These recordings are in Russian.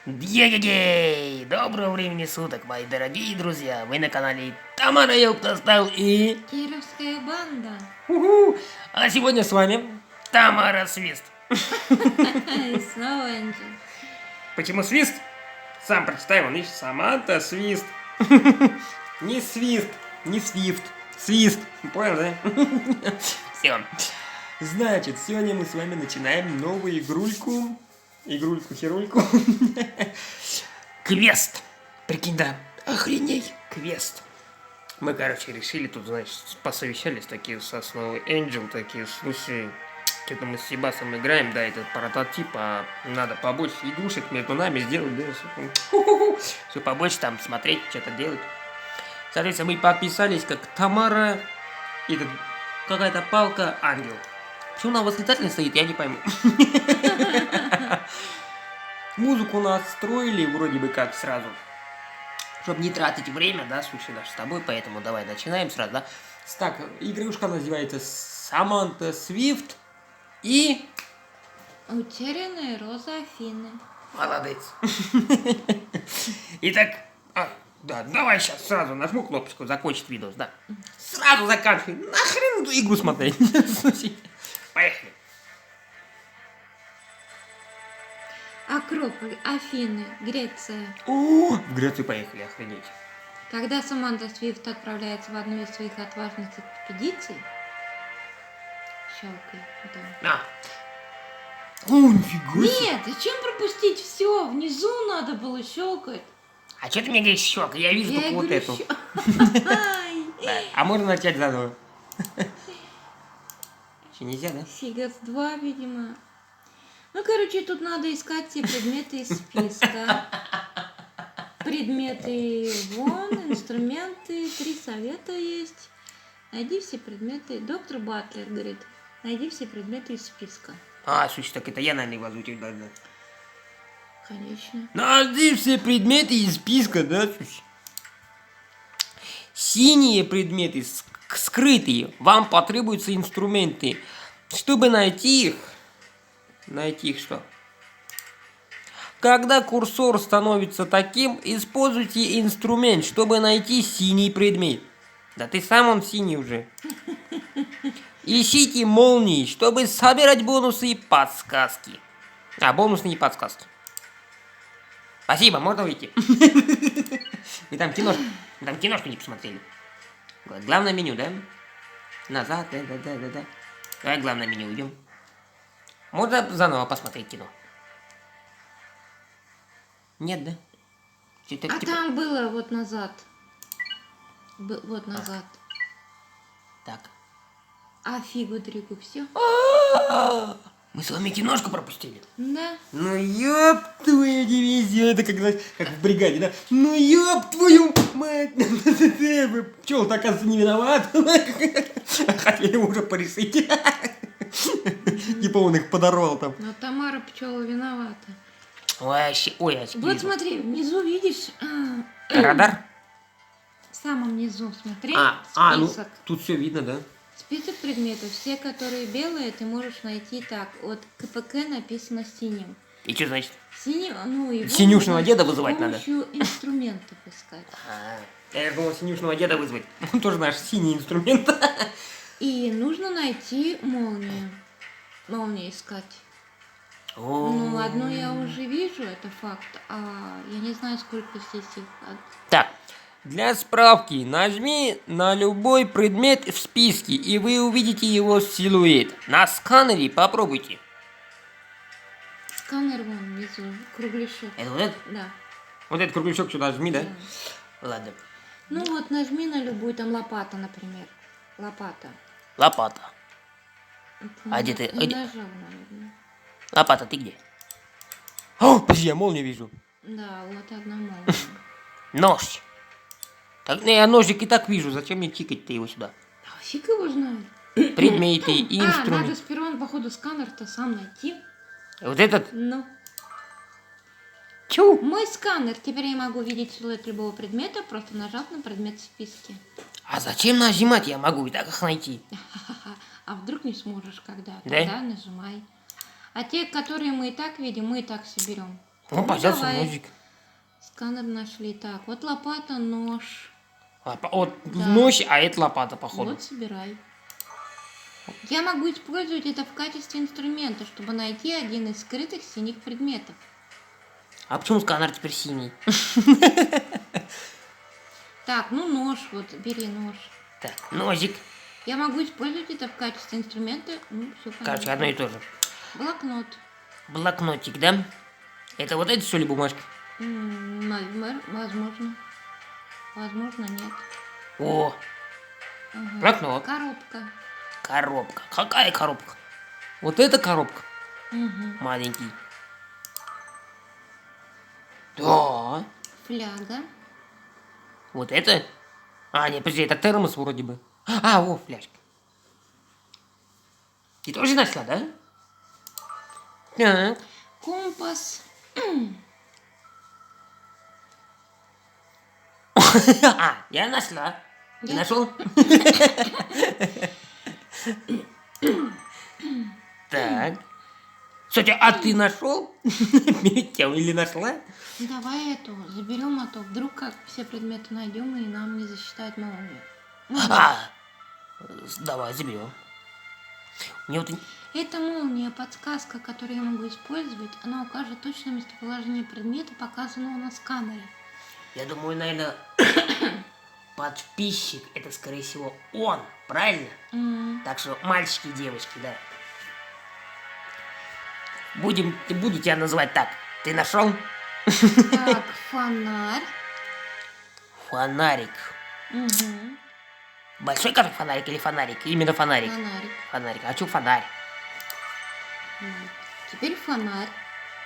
Гей-гей-гей! Доброго времени суток, мои дорогие друзья! Вы на канале Тамара Ёптастайл и... Кировская банда. Уху! А сегодня с вами Тамара Свист. И снова Энджи. Почему Свист? Сам прочитай, он ищет Саманта Свист. Не Свист, не Свифт. Свист. Понял, да? Все. Значит, сегодня мы с вами начинаем новую игрульку. Игрульку-херульку. Квест. Прикинь, да. Охренеть. Квест. Мы, короче, решили тут, значит, посовещались такие со основой Angel, такие, слушай, что-то мы с Себасом играем, да, этот прототип, а надо побольше игрушек между нами сделать, да, все побольше там смотреть, что-то делать. Соответственно, мы подписались, как Тамара, и какая-то палка, ангел. Почему она восклицательно стоит, я не пойму. Музыку настроили вроде бы как сразу, чтобы не тратить время, да, слушай, наш с тобой, поэтому давай начинаем сразу, да. Так, игрушка называется Саманта Свифт и... Утерянная роза Афины. Молодец. Итак, да, давай сейчас сразу нажму кнопочку закончить видос, да. Сразу заканчивай, нахрен эту игру смотреть. Поехали. Акрополь, Афины, Греция. О, в Грецию поехали, охренеть. Когда Саманта Свифт отправляется в одну из своих отважных экспедиций, щелкай, да. О, нифига себе. Нет, зачем пропустить все? Внизу надо было щелкать. А что ты мне говоришь, щелк? Я вижу только вот эту. Ай. Да. А можно начать заново? Еще нельзя, да? Сигас 2, видимо. Ну, короче, тут надо искать все предметы из списка. Предметы вон, инструменты, 3 совета есть. Найди все предметы. Доктор Батлер говорит, найди все предметы из списка. А, слушай, так это я, наверное, его озвучил должна. Конечно. Найди все предметы из списка, да, слушай? Синие предметы скрытые. Вам потребуются инструменты. Чтобы найти их... Найти их что? Когда курсор становится таким, используйте инструмент, чтобы найти синий предмет. Да ты сам он синий уже. Ищите молнии, чтобы собирать бонусы и подсказки. А, бонусные подсказки. Спасибо, можно выйти? Мы там киношку не посмотрели. Главное меню, да? Назад, да. Давай главное меню уйдем. Можно заново посмотреть кино? Нет, да? А там было вот назад. Вот назад. Так. А фигу дригу, все? Мы с вами киношку пропустили. Да. Ну ёб твою дивизию, это как в бригаде, да? Ну ёб твою мать, пчел, оказывается, не виноват. Хотели уже порешить. Типа он их подорвал там. Но Тамара пчела виновата. Ой, очки. Вот смотри, внизу видишь? Радар? В самом низу, смотри, ну список. тут все видно, да? Список предметов. Все, которые белые, ты можешь найти так. Вот КПК написано синим. И что значит? Его Синюшного можно деда вызывать надо? с помощью инструментов искать. Я думал, синюшного деда вызвать. Он тоже наш синий инструмент. И нужно найти молнию. Молнию искать. Ну, одну я уже вижу, это факт. А я не знаю, сколько здесь их. Так, для справки нажми на любой предмет в списке, и вы увидите его силуэт. На сканере попробуйте. Сканер вон внизу, кругляшок. Это вот это? Да. Вот этот кругляшок сюда жми, да? Ладно. Ну вот нажми на любую, там лопата, например. Лопата. Лопата. Это где ты? не нажал, наверное. Лопата, ты где? О, подожди, я молнию вижу. Да, вот одна молния. Нож. Так, я ножик и так вижу, зачем мне тикать-то его сюда? А фиг его знает. Предметы и инструменты. Надо сперва, походу, сканер-то сам найти. Вот этот? Ну. Чу. Мой сканер. Теперь я могу видеть силуэт любого предмета, просто нажав на предмет в списке. А зачем нажимать? Я могу и так их найти. А вдруг не сможешь когда? Да? Тогда нажимай. А те, которые мы и так видим, мы и так соберем. Ну, пожалуйста, давай. ножик. Сканер нашли. Так, вот лопата, нож. Вот Да. нож, а это лопата, походу. Вот, собирай. Я могу использовать это в качестве инструмента, чтобы найти один из скрытых синих предметов. А почему сканер теперь синий? Так, ну нож, вот, бери нож. Так, ножик. Я могу использовать это в качестве инструмента. Ну, все Короче, одно и то же. Блокнот. Блокнотик, да? Это вот это, что ли, бумажка? Возможно. Возможно, нет. О, Ага. блокнот. Коробка. Коробка. Какая коробка? Вот эта коробка. Угу. Маленький. Да. Фляга. Вот это? А, нет, подожди, это термос вроде бы. А, о, фляжка. Ты тоже нашла, да? Так. Компас. А, я нашла. Ты Я- нашел? Так. Кстати, а ты нашел? Перед тем или нашла? Давай эту заберем, а то вдруг как все предметы найдем и нам не засчитают молнию. А, давай, заберем. Мне вот... Это молния, подсказка, которую я могу использовать. Она укажет точное местоположение предмета, показанного на сканере. Я думаю, наверное, подписчик, это, скорее всего, он, правильно? Так что мальчики и девочки, да. Буду тебя называть так. Ты нашел? Так, фонарь. Фонарик. Угу. Большой как фонарик или фонарик? Именно фонарик. Фонарик. Фонарик. А что фонарь? Вот. Теперь фонарь.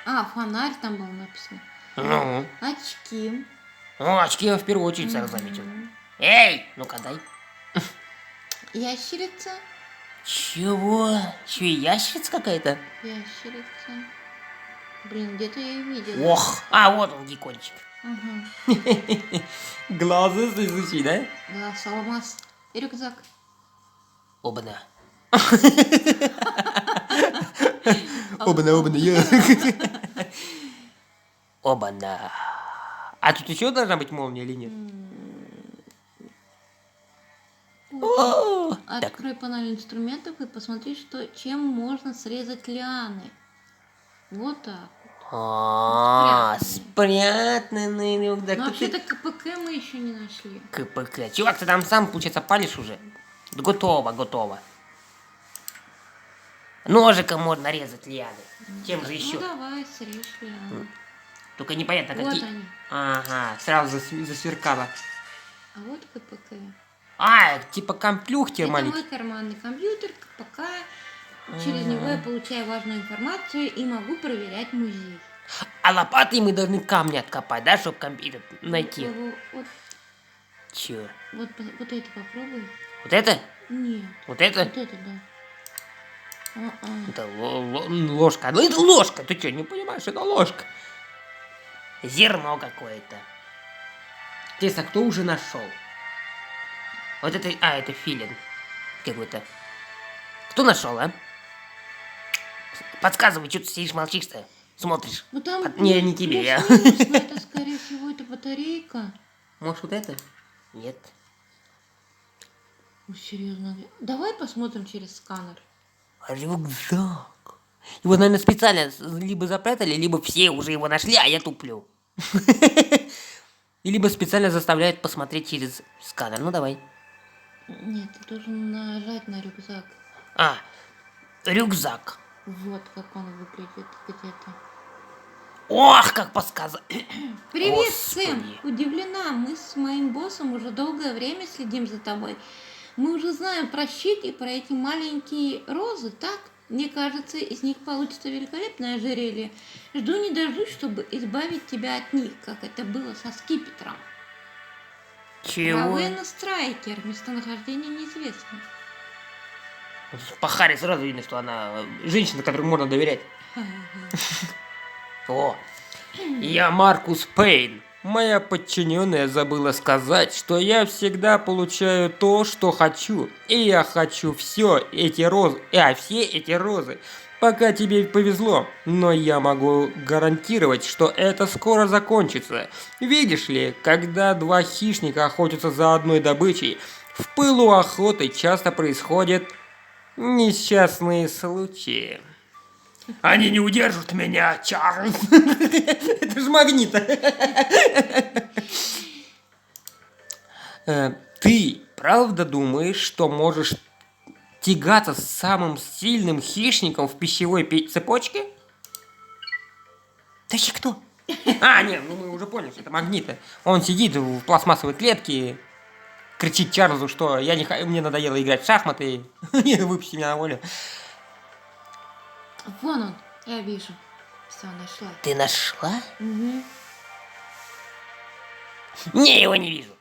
А, фонарь там было написано. Ну. Очки. О, очки я в первую очередь сразу заметил. Мгм. Эй, ну-ка дай. Ящерица. Чего? Че, ящерица какая-то? Ящерица. Блин, где-то я ее видела. Ох, а вот он, геккончик. Угу. Глаза изучи, да? Глаз, алмаз. И рюкзак. Оба-на. Оба-на, я. Оба-на. А тут еще должна быть молния или нет? О, так, Открой панель инструментов и посмотри, чем можно срезать лианы. Вот так. спрятанный рюкзак. Но вообще-то КПК мы еще не нашли. КПК. Чувак, ты там сам, получается, палишь уже? Да готово, готово. Ножиком можно резать лианы. Чем же еще? Ну давай, срежь лианы. Только непонятно, Вот какие... они. Ага, сразу засверкало. А вот КПК. А, типа компьютер Это маленький. мой карманный компьютер, КПК. Через него я получаю важную информацию и могу проверять музей. А лопатой мы должны камни откопать, да, чтобы компьютер найти. Вот, Чё? вот это попробуй. Вот это? Нет. Вот это? Вот это, да. Это ложка. Ну это ложка. Ты что, не понимаешь, это ложка. Зерно какое-то. Интересно, кто уже нашел? Вот это... А, это филин какой-то. Кто нашел, а? Подсказывай, что ты сидишь, молчишь-то? Смотришь. Ну там... Не тебе, я. плюс-минус, но это, скорее всего, это батарейка. Может, вот это? Нет. Ну, серьезно. Давай посмотрим через сканер. Рюкзак. Его, наверное, специально либо запрятали, либо все уже его нашли, а я туплю. И либо специально заставляют посмотреть через сканер. Ну, давай. Нет, ты должен нажать на рюкзак. А, рюкзак. Вот как он выглядит где-то. Ох, как подсказано. Привет, Господи. Сэм! Удивлена, мы с моим боссом уже долгое время следим за тобой. Мы уже знаем про щит и про эти маленькие розы, так? Мне кажется, из них получится великолепное ожерелье. Жду не дождусь, чтобы избавить тебя от них, как это было со скипетром. Чего? Равена Страйкер, местонахождение неизвестно. По Харе сразу видно, что она женщина, которой можно доверять. О, я Маркус Пейн. Моя подчиненная забыла сказать, что я всегда получаю то, что хочу. И я хочу все эти розы, все эти розы Пока тебе повезло, но я могу гарантировать, что это скоро закончится. Видишь ли, когда два хищника охотятся за одной добычей, в пылу охоты часто происходят несчастные случаи. Они не удержат меня, Чарльз. Это же магнит. Ты правда думаешь, что можешь тягаться с самым сильным хищником в пищевой цепочке? Ты еще кто? А, нет, ну мы уже поняли, что это магниты. Он сидит в пластмассовой клетке, кричит Чарльзу, что мне надоело играть в шахматы, выпусти меня на волю. Вон он, я вижу. Все, нашла. Ты нашла? Угу. Не, его не вижу.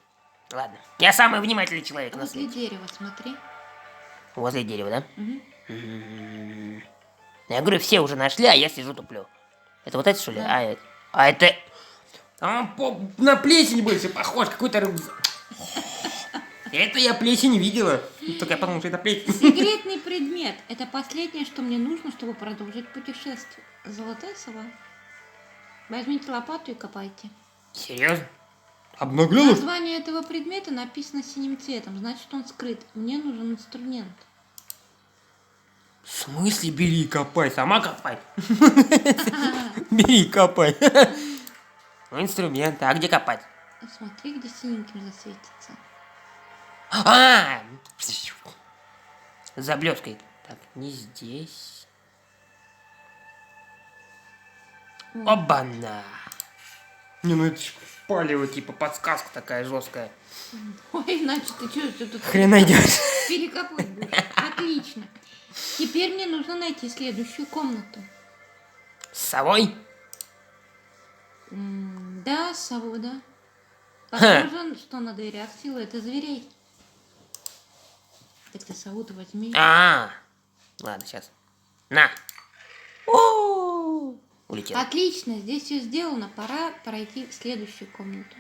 Ладно, я самый внимательный человек на Возле свете. дерева, смотри. Возле дерева, да? Угу. Я говорю, все уже нашли, а я сижу туплю. Это вот это, что ли? Да. А это... на плесень больше похож, какой-то... Это я плесень видела. Только я подумал, что это плесень. Секретный предмет. Это последнее, что мне нужно, чтобы продолжить путешествие. Золотая сова. Возьмите лопату и копайте. Серьезно? Обнаглела? Название этого предмета написано синим цветом, значит он скрыт. Мне нужен инструмент. В смысле бери и копай? Сама копай. Бери и копай. Ну, инструменты. А где копать? Смотри, где синеньким засветится. А! За блёской. Так, не здесь. Оба-на! Не, ну это ж палево, типа подсказка такая жесткая. Ой, иначе ты что тут Хрен найдешь. перекопать будешь? Отлично. Теперь мне нужно найти следующую комнату. С совой? Да, сову, да. Похоже, что на дверях силуэты зверей. Так ты сову-то возьми. Ладно, сейчас. На. Улетел. Отлично, здесь все сделано. Пора пройти в следующую комнату.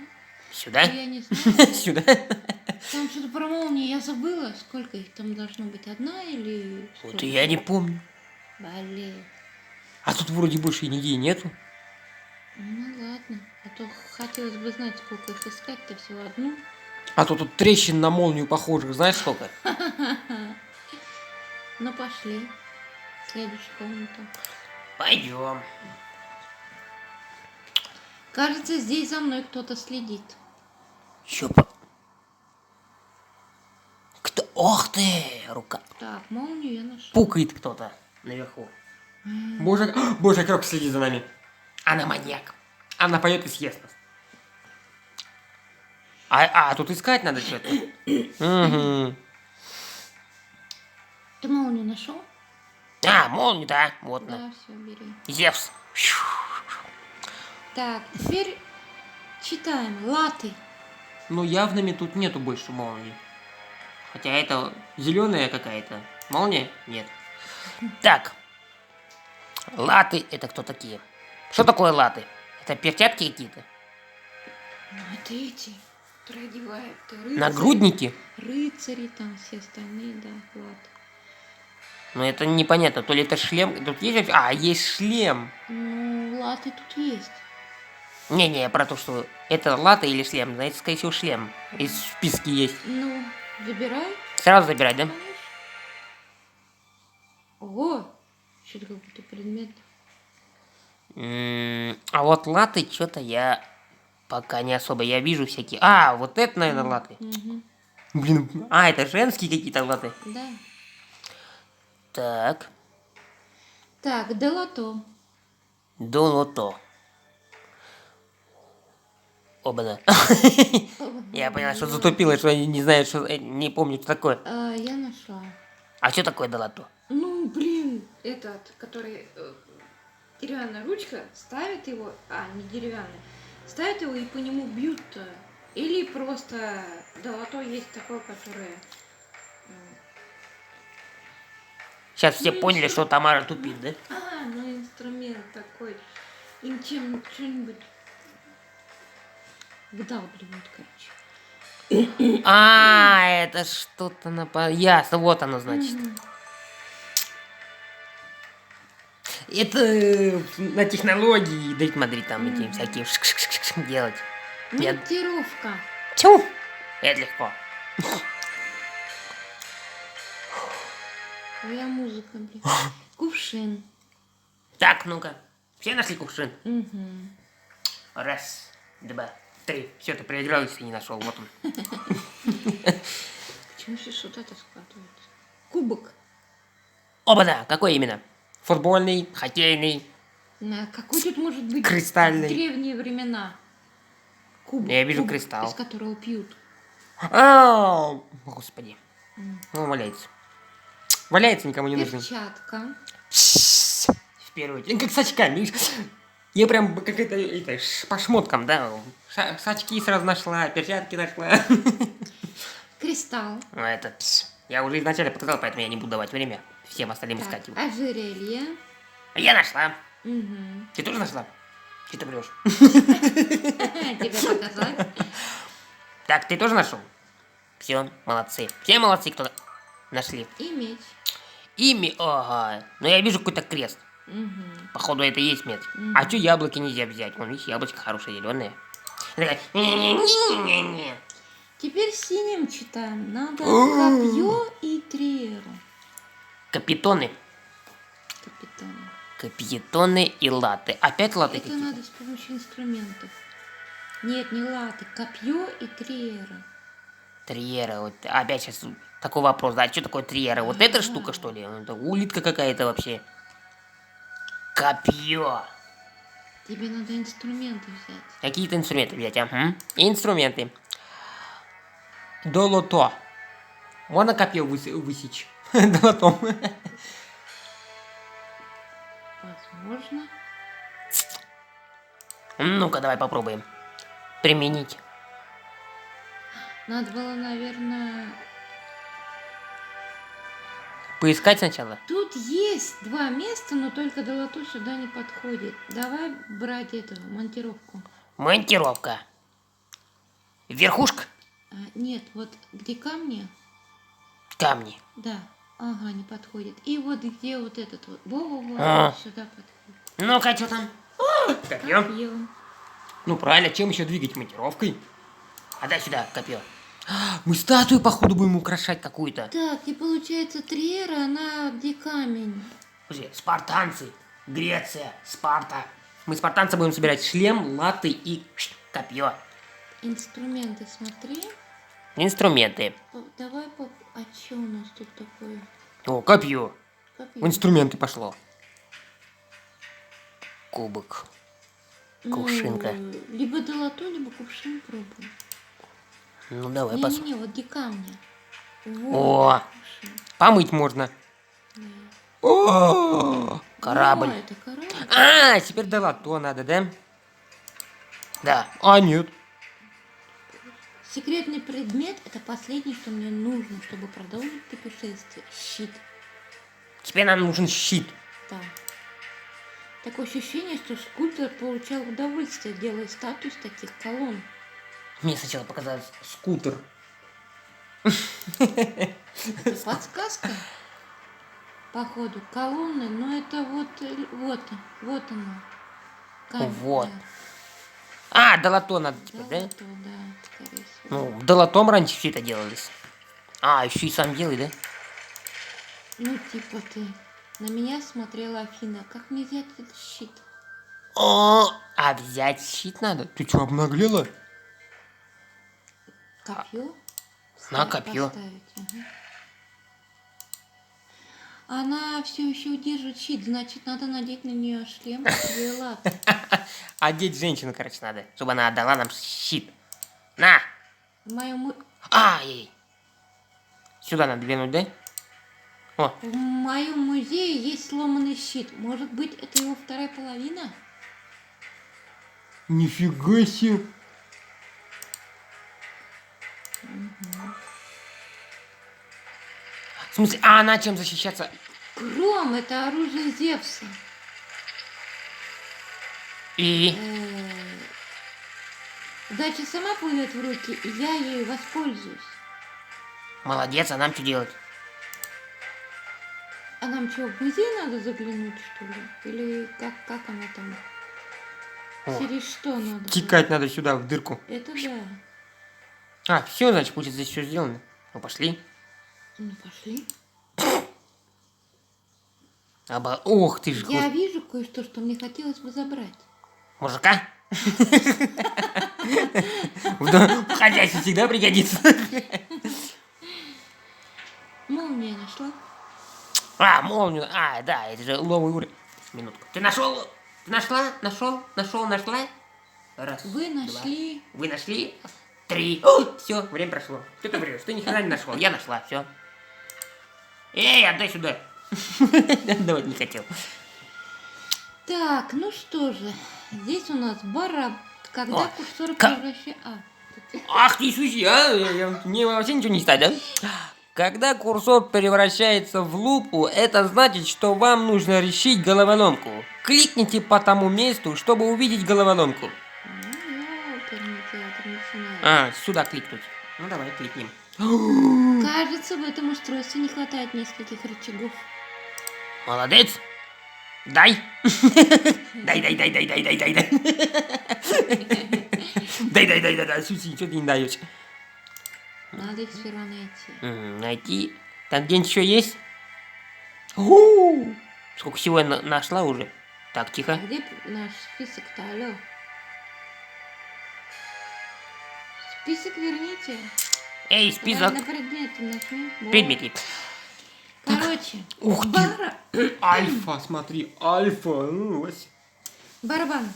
Сюда? Я не знаю. Сюда. Там что-то про молнии я забыла. Сколько их там должно быть? Одна или... Вот сколько? и я не помню. Блин. А тут вроде больше нигде нету. Ну ладно. А то хотелось бы знать, сколько их искать-то всего одну. А то тут трещин на молнию похожих, знаешь сколько? Ну пошли. В следующую комнату. Пойдем. Кажется, здесь за мной кто-то следит. Кто? Ох ты, рука. Так, молнию я нашла. Пукает кто-то наверху. Боже, боже, крок следит за нами. Она маньяк. Она поет и съест нас. Тут искать надо что-то. Угу. Ты молнию нашел? Молния, да. Вот она. Да, все, бери. Зевс. Так, теперь читаем. Латы. Ну, явными тут нету больше молнии. Хотя это зеленая какая-то. Молния? Нет. Так. Латы это кто такие? Что такое латы? Это перчатки какие-то? Ну, это эти, которые одевают. Рыцари, Нагрудники? Рыцари там, все остальные, да, латы. Ну, это непонятно. То ли это шлем. Тут есть вообще... есть шлем. Ну, латы тут есть. Не-не, я про то, что это латы или шлем. Знаете, скорее всего, шлем. Из в списке есть. Ну, забирай. Сразу забирать, да? Конечно. Ого, что-то какой-то предмет. А вот латы что-то я пока не особо. Я вижу всякие... вот это, наверное, латы. Угу. Блин, это женские какие-то латы. Да. Так. Так, долото. Долото. Оба-на. Я поняла, что затупила, что они не знают, что... Не помню, что такое. Я нашла. А что такое долото? Ну, блин, этот, который деревянная ручка, ставит его, не деревянный, ставит его и по нему бьют. Или просто долото есть такое, которое... Сейчас все поняли, что Тамара тупит, да? Ну инструмент такой. Им чем что-нибудь выдалбливают, короче. Это что-то Ясно, вот оно, значит. Это на технологии, да, смотри, там эти всякие делать. Нет. Монтировка. Тьфу! Это легко. Твоя музыка, блин. Кувшин. Так, ну-ка. Все нашли кувшин? Угу. Раз, два, три. Все, ты проиграл, если не нашел. Вот он. Почему сейчас вот это складывается? Кубок. Оба-да, какой именно? Футбольный, хоккейный. Какой тут может быть Кристальный. в древние времена? Кубок. Я вижу кубок, кристалл. из которого пьют. Господи. Ну, валяется. Валяется, никому не нужен. Перчатка. В первую очередь. Как с очками, видишь? Я прям как это по шмоткам, да? С очки сразу нашла, перчатки нашла. Кристалл. Ну, это... Я уже изначально показал, поэтому я не буду давать время всем остальным Так, искать его. ожерелье. Я нашла. Угу. Ты тоже нашла? Что ты врешь? Тебе показать? Так, ты тоже нашел? Все, молодцы. Все молодцы, кто нашли. И меч. Ими, ага. Но я вижу какой-то крест. Угу. Походу, это и есть меч. Мгм. А что яблоки нельзя взять? Вон, видишь, яблочко хорошее, зеленое. Не-не-не-не-не. Теперь синим читаем. Надо копье и триеру. Капитоны. Капитан. Капитоны и латы. Опять латы Это какие-то? надо с помощью инструментов. Нет, не латы. Копье и триера. Триера. Вот опять сейчас такой вопрос. Да, что такое триера? Вот эта штука, что ли? Это улитка какая-то вообще. Копье. Тебе надо инструменты взять. Какие-то инструменты взять, ага. Инструменты. Долото. Можно копье высечь? Долотом. Возможно. Ну-ка, давай попробуем. Применить. Надо было, наверное... Поискать сначала. Тут есть два места, но только долото сюда не подходит. Давай брать этого, монтировку. Монтировка. Верхушка. Нет, вот где камни, Камни. да. Ага, не подходит. И вот где вот этот вот. Во-во-во, А. сюда подходит. Ну-ка, что там? Копье. Копье. Ну правильно, чем еще двигать? Монтировкой? Отдай сюда копье. Мы статую, походу, будем украшать какую-то. Так, и получается триера, она где камень? Подожди, спартанцы. Греция, Спарта. Мы спартанцы будем собирать шлем, латы и копье. Инструменты, смотри. Инструменты. Давай, а что у нас тут такое? О, копье. Копье. В инструменты пошло. Кубок. Кувшинка. Ну, либо долото, либо кувшин пробуем. Ну давай посмотрим. Не-не-не, вот где камни. О, Кувшин. помыть можно. Да. О, корабль. О, это корабль. А, теперь долото надо, да? Да. А, нет. Секретный предмет – это последнее, что мне нужно, чтобы продолжить путешествие. Щит. Теперь нам нужен щит. Да. Такое ощущение, что скульптор получал удовольствие, делая статую из таких колонн. Мне сначала показалось скутер. Это подсказка. Походу, колонны, но это вот оно. Камень, Вот. да. А, долото надо теперь, да? Золото, да, скорее всего. Ну, долотом раньше все это делалось. А, еще и сам делай, да? Ну, типа ты на меня смотрела Афина. Как мне взять этот щит? А взять щит надо? Ты что, обнаглела? Копье? На копье. Поставить, ага. Она все еще удерживает щит, значит, надо надеть на нее шлем и латы. Одеть женщину, короче, надо, чтобы она отдала нам щит. На! В моем, Ей. Сюда надо двинуть, да? О, в моем музее есть сломанный щит. Может быть, это его вторая половина? нифига себе. В смысле, а она чем защищаться? Гром – это оружие Зевса. И? Удача сама плывет в руки, и я ею воспользуюсь. Молодец, а нам что делать? А нам что, в музей надо заглянуть, что ли? Или как она там? О, Через что надо? текать надо сюда, в дырку. Это да. А, все, значит, будет здесь все сделано. Ну, пошли. Ну, пошли. Ох ты ж, Я вижу кое-что, что мне хотелось бы забрать. мужика. В хозяйстве всегда пригодится. Молния нашла. А, молнию. А, да, это же новый уровень. Минутку. Ты нашел? Ты нашла? Нашла? Раз. Вы два. нашли. Вы нашли? 3. Все, время прошло. Что ты врешь? Ты ни хрена не нашел. Я нашла, все. Эй, отдай сюда. Давай, не хотел. Так, ну что же. Здесь у нас когда О, курсор ка- превращается... Ах ты суси, а? Мне вообще ничего не стать, да? Когда курсор превращается в лупу, это значит, что вам нужно решить головоломку. Кликните по тому месту, чтобы увидеть головоломку. Ну, оперный театр начинается. А, сюда кликнуть. Ну давай, кликнем. Кажется, в этом устройстве не хватает нескольких рычагов. Молодец. Дай. Дай. Дай. Суси, что ты не даешь? Надо их сперва найти. Найти. Так, где-нибудь еще есть? Сколько всего я нашла уже. Так, А тихо. где наш список-то, алло? Список верните. Эй, список. Давай на предметы нажми. Вот. Предметы. Короче, Ух ты. Альфа, смотри, альфа. барабан.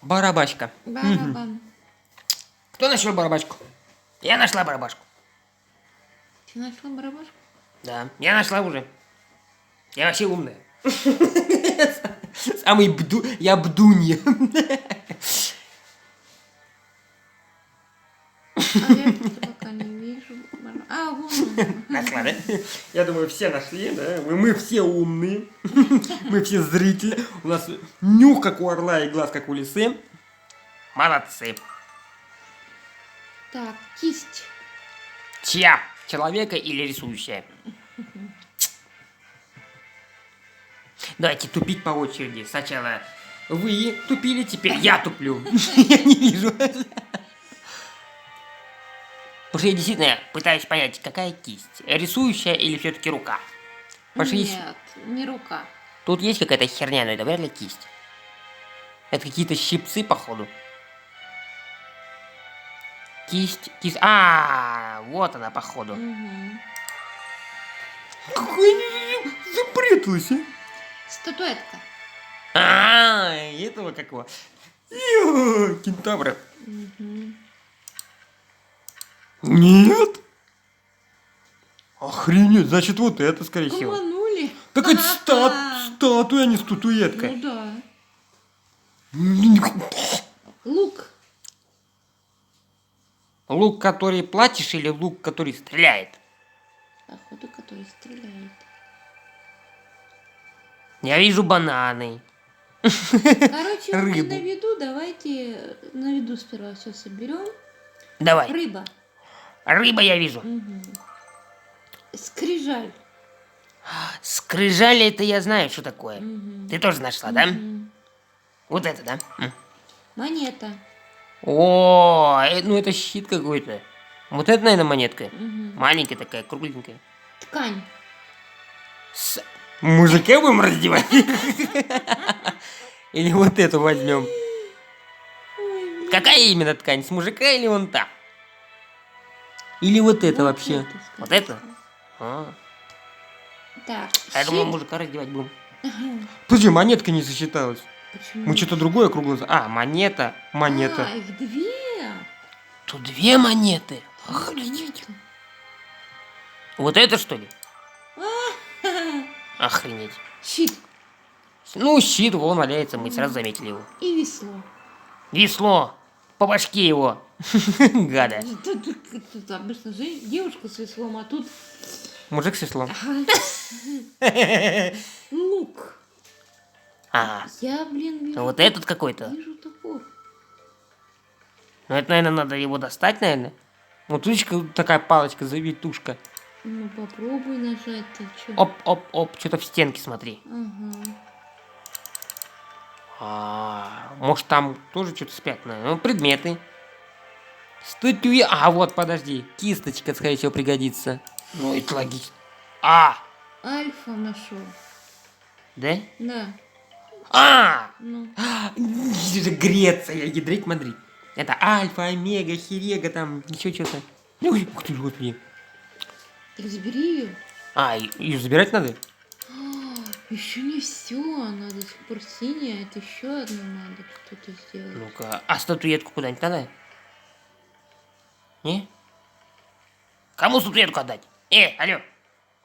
Барабашка. Барабан. Кто нашел барабашку? Я нашла барабашку. Ты нашла барабашку? Да, я нашла уже. Я вообще умная. Я бдунья. А я что-то пока не вижу. А, вон он. Нашла, да? Я думаю, все нашли, да? Мы все умные. Мы все зрители. У нас нюх, как у орла, и глаз, как у лисы. Молодцы. Так, кисть. Чья? Человека или рисующая? Давайте тупить по очереди. Сначала вы тупили, теперь я туплю. Я не вижу. Потому что я действительно пытаюсь понять, какая кисть. Рисующая или все-таки рука? Потому что есть- Нет, не рука. Тут есть какая-то херня, но это вряд ли кисть. Это какие-то щипцы, походу. Кисть. А, вот она, походу. Мгм. Какой они запряталась, а? Статуэтка. Этого какого? Кентавра. Мгм. Нет. Охренеть, значит вот это, скорее всего. Обманули. Так это Ха-ха. статуя, а не статуэтка. Ну да. Лук. Лук, который платишь, или лук, который стреляет? Походу, который стреляет. Я вижу бананы. Короче, вот Рыбу. на виду давайте на виду сперва все соберем. Давай. Рыба. Рыба я вижу. Мгм. Скрижаль. Скрижали, это я знаю, что такое. Мгм. Ты тоже нашла, да? Мгм. Вот это, да? Монета. О, ну это щит какой-то. Вот это, наверное, монетка. Мгм. Маленькая такая, кругленькая. Ткань. Мужика будем раздевать? Или вот эту возьмем? Ой, блин. Какая именно ткань? С мужика или вон та? Или вот это Вот вообще? это, Вот скорее это? всего. А Так, я думал, щит. мужика раздевать будем. Ага. Подожди, монетка не засчиталась. Почему? Мы что-то другое круглое. А, монета. А, их две. Тут две монеты. Охренеть. Вот это что ли? Охренеть. Щит Ну, щит, вон валяется, мы сразу заметили его. и весло. Весло. По башке его. Гада. Тут обычно девушка с веслом, а тут Мужик с веслом. лук. Ага. Я, блин, вижу, Вот этот какой-то. вижу топор. Ну, это, наверное, надо его достать, наверное. Вот видишь, такая палочка, завитушка. Ну, попробуй нажать, ты чё? Оп, что-то в стенке, смотри. Ага. Может, там тоже что-то спрятано. Ну, предметы. Статуя. Вот, подожди. Кисточка, скорее всего, пригодится. Ну, это логично. Альфа нашел. Да? Да. Ну. Это Греция, ядрить Мадрид. Это альфа, омега, хирега, там, еще что-то. Ух ты, господи. Так забери ее. Ее забирать надо? Еще не все. Она до сих пор синяя. Это еще одно надо что-то сделать. Ну-ка, а статуэтку куда-нибудь надо? Не? Кому статуэтку отдать? Алло,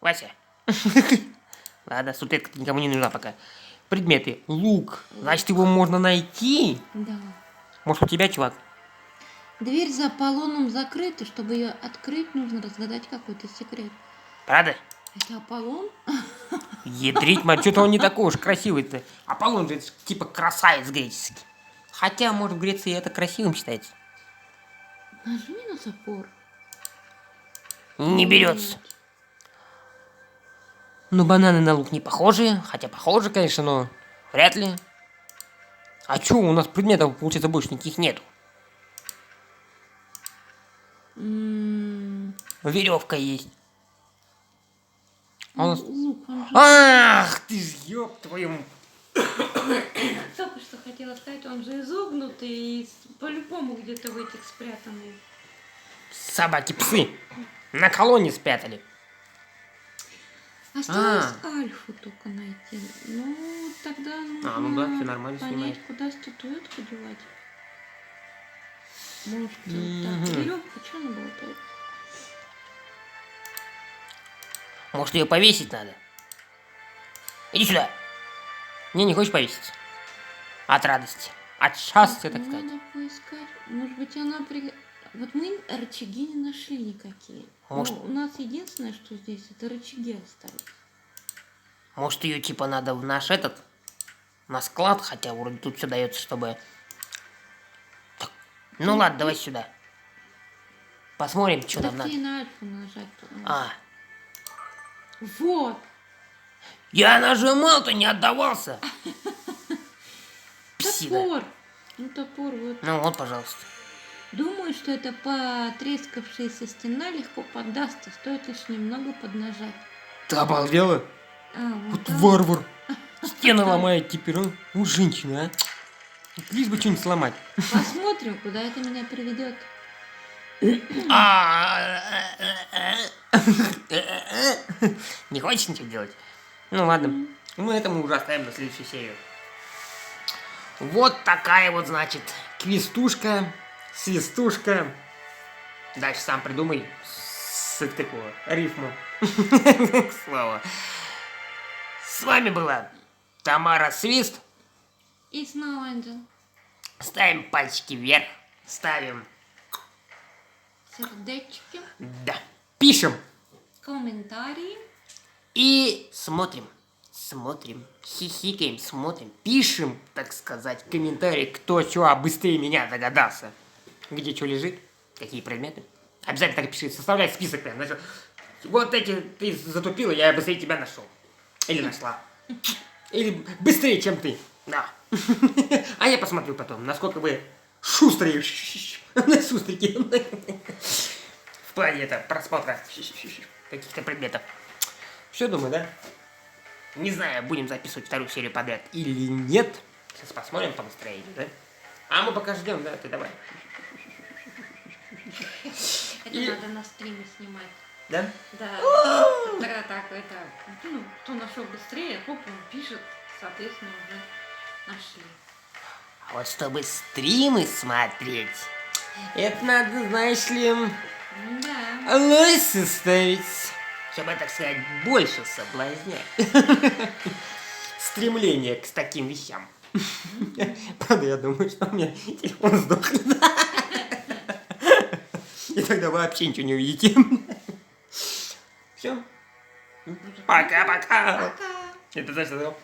Вася. Ладно, статуэтка никому не нужна пока. Предметы. Лук. Значит, его можно найти? Да. Может, у тебя, чувак? Дверь за Аполлоном закрыта. Чтобы ее открыть, нужно разгадать какой-то секрет. Правда? Это Аполлон? Ядрить, мать, что-то он не такой уж красивый-то. Аполлон же типа красавец греческий. Хотя, может, в Греции это красивым считается. Нажми на запор. Не берется. Ну, бананы на лук не похожи. Хотя похожи, конечно, но вряд ли. А чё, у нас предметов, получается, больше никаких нету. Веревка есть. А у нас... Лук, он же... Ах, ты ж ёб твою... Только что хотела сказать, он же изогнутый и по-любому где-то в этих спрятанный. Собаки, псы. На колонне спрятали. Осталось Альфу только найти. Ну, тогда нужно ну да, всё нормально понять, снимает. куда статуэтку девать. Может, так, веревку, что она болтает? Может, ее повесить надо? Иди сюда. Не хочешь повесить? От радости. От счастья, так сказать. Надо поискать. Может быть, она Вот мы рычаги не нашли никакие. Может- Ну, у нас единственное, что здесь, это рычаги остались. Может, ее типа надо в наш на склад, хотя вроде тут все дается, чтобы... Так, ну ладно, давай сюда. Посмотрим, что нам надо. Ты на Альфу нажать. Вот. Я нажимал-то, не отдавался. Псина. Топор. Ну, топор вот. Ну вот, пожалуйста. Думаю, что эта потрескавшаяся стена легко поддастся, стоит лишь немного поднажать. Ты обалдела? Вот так. Варвар. Стены ломает теперь, а? Женщина, а? Лишь бы что-нибудь сломать. Посмотрим, куда это меня приведет. Не хочешь ничего делать? Ну ладно. Ну это мы уже оставим на следующую серию. Вот такая вот, значит, квестушка, свистушка. Дальше сам придумай с такого рифму. К слову. С вами была Тамара Свист. И снова Анджел. Ставим пальчики вверх. Ставим. Сердечки. Да. Пишем. Комментарии. И смотрим. Смотрим. Хихикаем, смотрим. Пишем, так сказать, комментарии, кто что быстрее меня догадался. Где что лежит, какие предметы. Обязательно так пиши. Составляй список прям. Значит, вот эти ты затупила, я быстрее тебя нашел. Или нашла. Или быстрее, чем ты. Да. А я посмотрю потом, насколько вы шустрые. Шустрики. В плане просмотра каких-то предметов. Все, думаю, да? Не знаю, будем записывать вторую серию подряд или нет. Сейчас посмотрим по настроению, да? А мы пока ждем, да? Ты давай. Это надо на стриме снимать. Да? Да. Тогда так, это, ну, кто нашел быстрее, хоп, он пишет, соответственно, уже нашли. А вот чтобы стримы смотреть, это надо, знаешь ли, Да. лайсы ставить. Чтобы, так сказать, больше соблазнять. Стремление к таким вещам. Правда, я думаю, что у меня телефон сдохнет. И тогда вообще ничего не увидите. Все. Пока-пока. Пока. Это значит,